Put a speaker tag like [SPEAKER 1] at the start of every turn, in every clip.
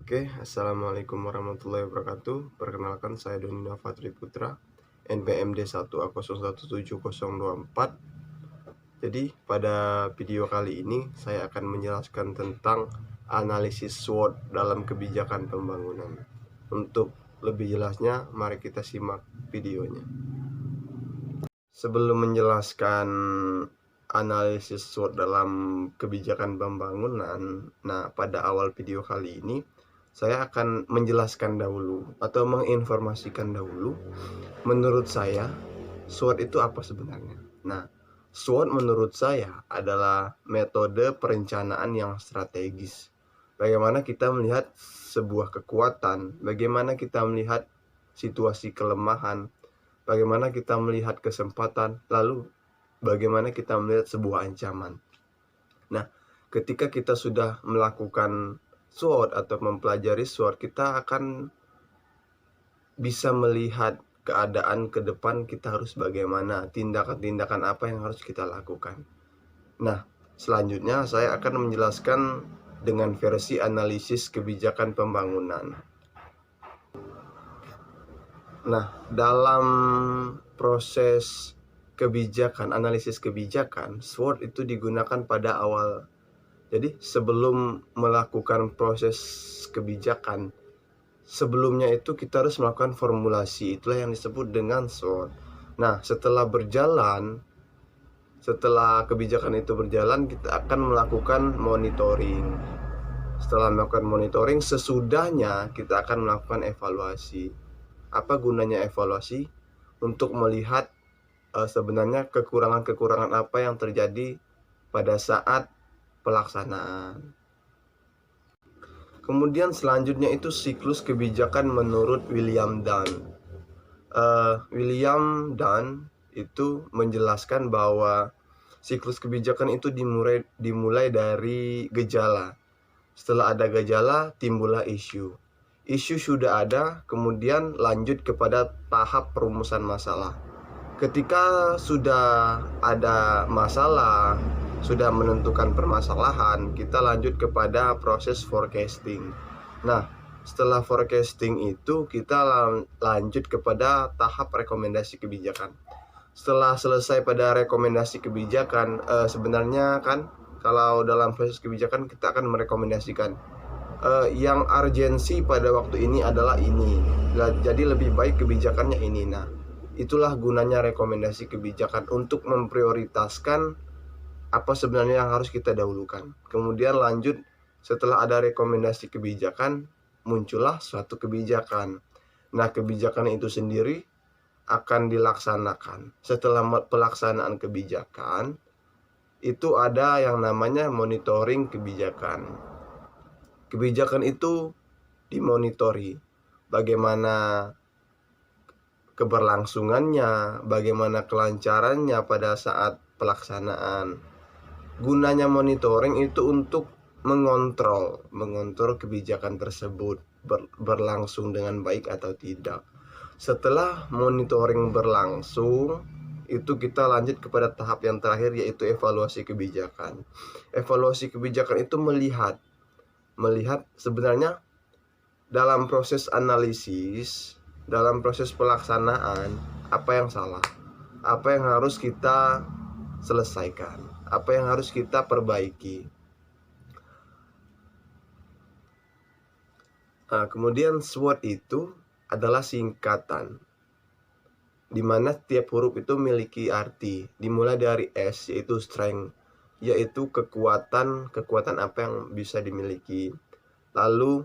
[SPEAKER 1] Assalamualaikum warahmatullahi wabarakatuh. Perkenalkan, saya Doni Nafatri Putra, NPMD 1011724. Jadi pada video kali ini saya akan menjelaskan tentang analisis SWOT dalam kebijakan pembangunan. Untuk lebih jelasnya, mari kita simak videonya. Sebelum menjelaskan analisis SWOT dalam kebijakan pembangunan, pada awal video kali ini saya akan menjelaskan dahulu atau menginformasikan dahulu menurut saya SWOT itu apa sebenarnya. SWOT menurut saya adalah metode perencanaan yang strategis. Bagaimana kita melihat sebuah kekuatan, bagaimana kita melihat situasi kelemahan, bagaimana kita melihat kesempatan, lalu bagaimana kita melihat sebuah ancaman. Ketika kita sudah melakukan SWOT atau mempelajari SWOT, kita akan bisa melihat keadaan ke depan kita harus bagaimana, tindakan-tindakan apa yang harus kita lakukan. Selanjutnya saya akan menjelaskan dengan versi analisis kebijakan pembangunan. Dalam proses kebijakan, analisis kebijakan, SWOT itu digunakan pada awal. Jadi sebelum melakukan proses kebijakan, sebelumnya itu kita harus melakukan formulasi. Itulah yang disebut dengan SWOT. Setelah kebijakan itu berjalan, kita akan melakukan monitoring. Setelah melakukan monitoring, sesudahnya kita akan melakukan evaluasi. Apa gunanya evaluasi? Untuk melihat sebenarnya kekurangan-kekurangan apa yang terjadi pada saat pelaksanaan. Kemudian selanjutnya itu siklus kebijakan menurut William Dunn. William Dunn itu menjelaskan bahwa siklus kebijakan itu dimulai dari gejala. Setelah ada gejala, timbullah isu. Isu sudah ada, kemudian lanjut kepada tahap perumusan masalah. Ketika sudah ada masalah, sudah menentukan permasalahan, kita lanjut kepada proses forecasting. Setelah forecasting itu kita lanjut kepada tahap rekomendasi kebijakan. Setelah selesai pada rekomendasi kebijakan, sebenarnya kan kalau dalam proses kebijakan kita akan merekomendasikan yang urgensi pada waktu ini adalah ini, jadi lebih baik kebijakannya ini. Itulah gunanya rekomendasi kebijakan, untuk memprioritaskan apa sebenarnya yang harus kita dahulukan. Kemudian lanjut, setelah ada rekomendasi kebijakan, muncullah suatu kebijakan. Kebijakan itu sendiri akan dilaksanakan. Setelah pelaksanaan kebijakan, itu ada yang namanya monitoring kebijakan. Kebijakan itu dimonitori, bagaimana keberlangsungannya, bagaimana kelancarannya pada saat pelaksanaan. Gunanya monitoring itu untuk mengontrol kebijakan tersebut berlangsung dengan baik atau tidak. Setelah monitoring berlangsung, itu kita lanjut kepada tahap yang terakhir, yaitu evaluasi kebijakan. Evaluasi kebijakan itu melihat sebenarnya dalam proses analisis, dalam proses pelaksanaan, apa yang salah, apa yang harus kita selesaikan, apa yang harus kita perbaiki. Kemudian SWOT itu adalah singkatan, di mana tiap huruf itu memiliki arti. Dimulai dari S, yaitu strength, yaitu kekuatan apa yang bisa dimiliki. Lalu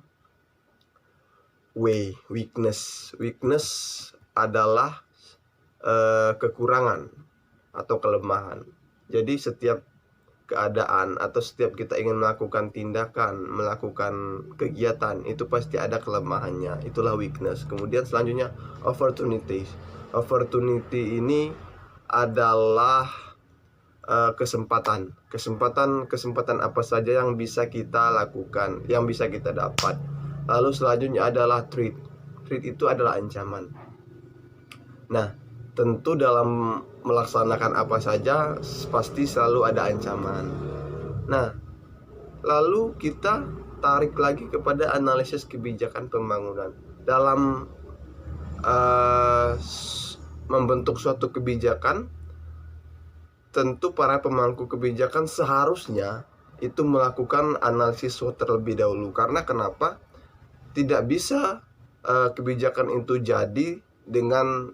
[SPEAKER 1] W, weakness adalah kekurangan atau kelemahan. Jadi setiap keadaan atau setiap kita ingin melakukan tindakan, melakukan kegiatan, itu pasti ada kelemahannya. Itulah weakness. Kemudian selanjutnya opportunity ini adalah kesempatan apa saja yang bisa kita lakukan, yang bisa kita dapat. Lalu selanjutnya adalah threat itu adalah ancaman. Tentu dalam melaksanakan apa saja pasti selalu ada ancaman. Lalu kita tarik lagi kepada analisis kebijakan pembangunan. Dalam membentuk suatu kebijakan, tentu para pemangku kebijakan seharusnya itu melakukan analisis SWOT terlebih dahulu. Karena kenapa? Tidak bisa kebijakan itu jadi dengan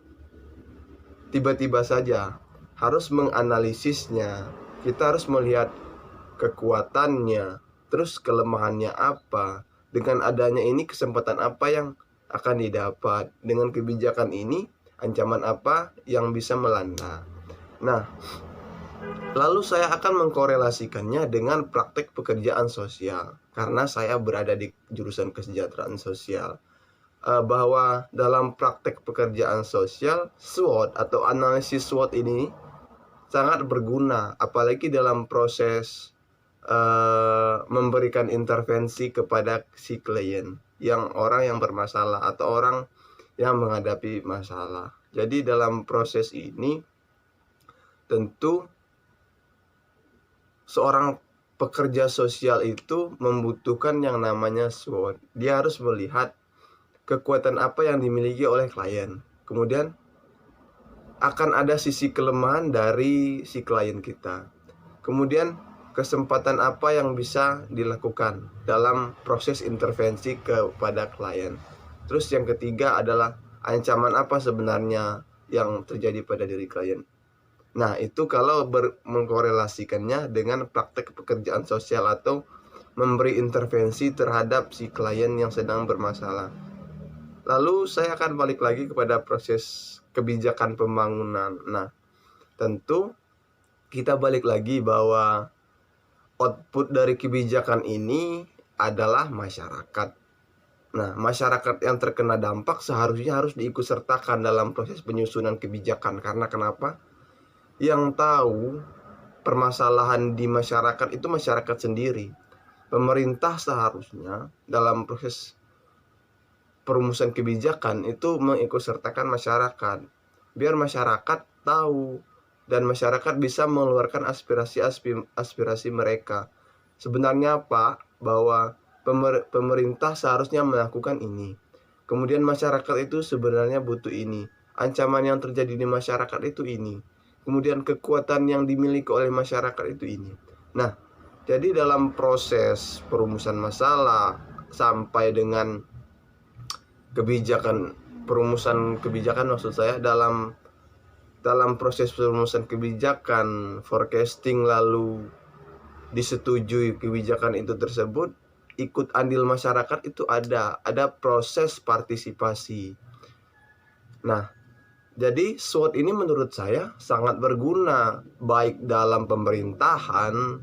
[SPEAKER 1] tiba-tiba saja. Harus menganalisisnya. Kita harus melihat kekuatannya, terus kelemahannya apa. Dengan adanya ini kesempatan apa yang akan didapat. Dengan kebijakan ini ancaman apa yang bisa melanda. Nah, lalu saya akan mengkorelasikannya dengan praktek pekerjaan sosial, karena saya berada di jurusan kesejahteraan sosial. Bahwa dalam praktek pekerjaan sosial, SWOT atau analisis SWOT ini sangat berguna, apalagi dalam proses memberikan intervensi kepada si klien, orang yang bermasalah atau orang yang menghadapi masalah. Jadi dalam proses ini tentu seorang pekerja sosial itu membutuhkan yang namanya SWOT. Dia harus melihat kekuatan apa yang dimiliki oleh klien. Kemudian akan ada sisi kelemahan dari si klien kita. Kemudian kesempatan apa yang bisa dilakukan dalam proses intervensi kepada klien. Terus yang ketiga adalah ancaman apa sebenarnya yang terjadi pada diri klien. Nah, itu kalau mengkorelasikannya dengan praktek pekerjaan sosial atau memberi intervensi terhadap si klien yang sedang bermasalah. Lalu saya akan balik lagi kepada proses kebijakan pembangunan. Nah, tentu kita balik lagi bahwa output dari kebijakan ini adalah masyarakat. Nah, masyarakat yang terkena dampak seharusnya harus diikutsertakan dalam proses penyusunan kebijakan. Karena kenapa? Yang tahu permasalahan di masyarakat itu masyarakat sendiri. Pemerintah seharusnya dalam proses perumusan kebijakan itu mengikutsertakan masyarakat, biar masyarakat tahu dan masyarakat bisa mengeluarkan aspirasi mereka. Sebenarnya apa? Bahwa pemerintah seharusnya melakukan ini. Kemudian masyarakat itu sebenarnya butuh ini. Ancaman yang terjadi di masyarakat itu ini. Kemudian kekuatan yang dimiliki oleh masyarakat itu ini. Nah, jadi dalam proses perumusan masalah sampai dengan perumusan kebijakan, maksud saya dalam proses perumusan kebijakan, forecasting, lalu disetujui kebijakan itu tersebut, ikut andil masyarakat itu ada proses partisipasi. Nah, jadi SWOT ini menurut saya sangat berguna baik dalam pemerintahan,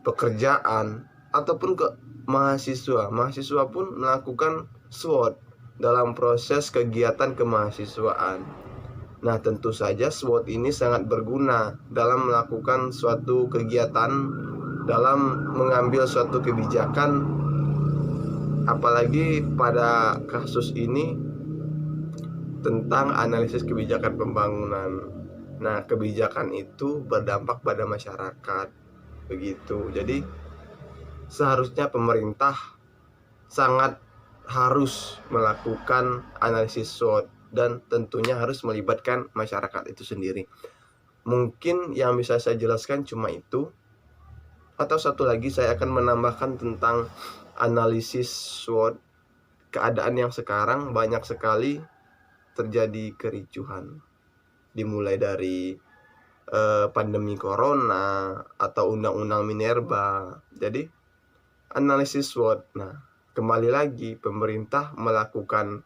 [SPEAKER 1] pekerjaan, ataupun ke mahasiswa. Mahasiswa pun melakukan SWOT dalam proses kegiatan kemahasiswaan. Nah, tentu saja SWOT ini sangat berguna dalam melakukan suatu kegiatan, dalam mengambil suatu kebijakan, apalagi pada kasus ini tentang analisis kebijakan pembangunan. Nah, kebijakan itu berdampak pada masyarakat. Begitu. Jadi seharusnya pemerintah sangat harus melakukan analisis SWOT dan tentunya harus melibatkan masyarakat itu sendiri. Mungkin yang bisa saya jelaskan cuma itu. Atau satu lagi saya akan menambahkan tentang analisis SWOT. Keadaan yang sekarang banyak sekali terjadi kericuhan, dimulai dari pandemi corona atau undang-undang Minerba. Jadi analisis SWOT. Nah, kembali lagi pemerintah melakukan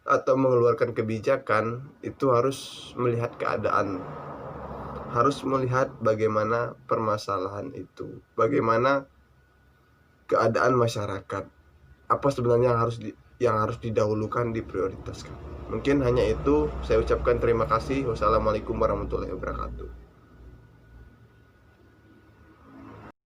[SPEAKER 1] atau mengeluarkan kebijakan itu harus melihat keadaan, harus melihat bagaimana permasalahan itu, bagaimana keadaan masyarakat, apa sebenarnya yang harus didahulukan, diprioritaskan. Mungkin hanya itu, saya ucapkan terima kasih. Wassalamualaikum warahmatullahi wabarakatuh.